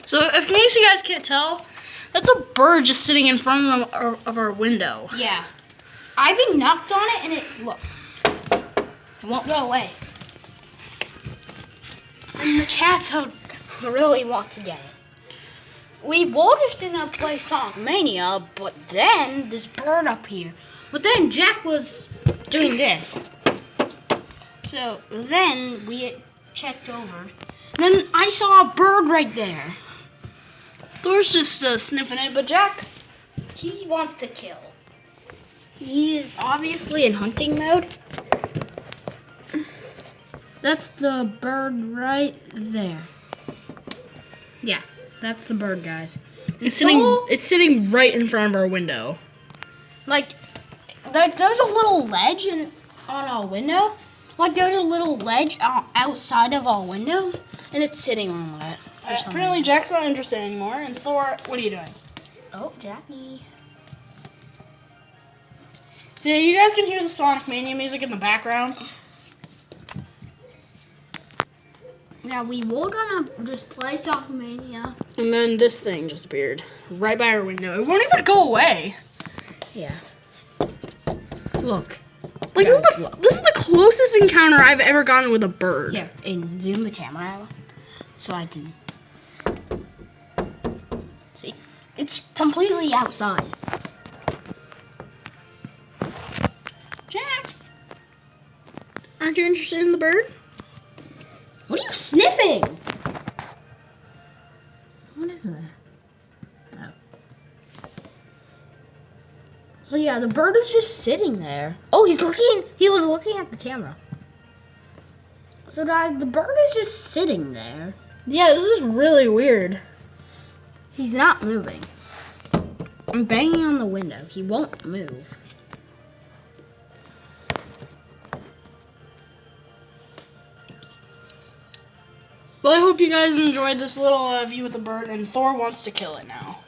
So, in case you guys can't tell, that's a bird just sitting in front of our window. Yeah. Ivy knocked on it and look. It won't go away. And the cats really want to get it. We were just gonna play Sonic Mania, but then this bird up here. But then Jack was doing this. So then we checked over. And then I saw a bird right there. Thor's just sniffing it, but Jack, he wants to kill. He is obviously in hunting mode. That's the bird right there. Yeah, that's the bird, guys. It's sitting right in front of our window. Like there's a little ledge on our window. Like there's a little ledge outside of our window, and it's sitting on that. Apparently Jack's not interested anymore. And Thor, what are you doing? Oh, Jackie. So you guys can hear the Sonic Mania music in the background. Yeah, we were gonna just play Sonic Mania. And then this thing just appeared right by our window. It won't even go away. Yeah. Look. Like this is the closest encounter I've ever gotten with a bird. Here, and zoom the camera out so I can see. It's completely outside. Jack, aren't you interested in the bird? What are you sniffing? What is that? Oh. So yeah, the bird is just sitting there. Oh, he was looking at the camera. So guys, the bird is just sitting there. Yeah, this is really weird. He's not moving. I'm banging on the window. He won't move. Well, I hope you guys enjoyed this little view with the bird, and Thor wants to kill it now.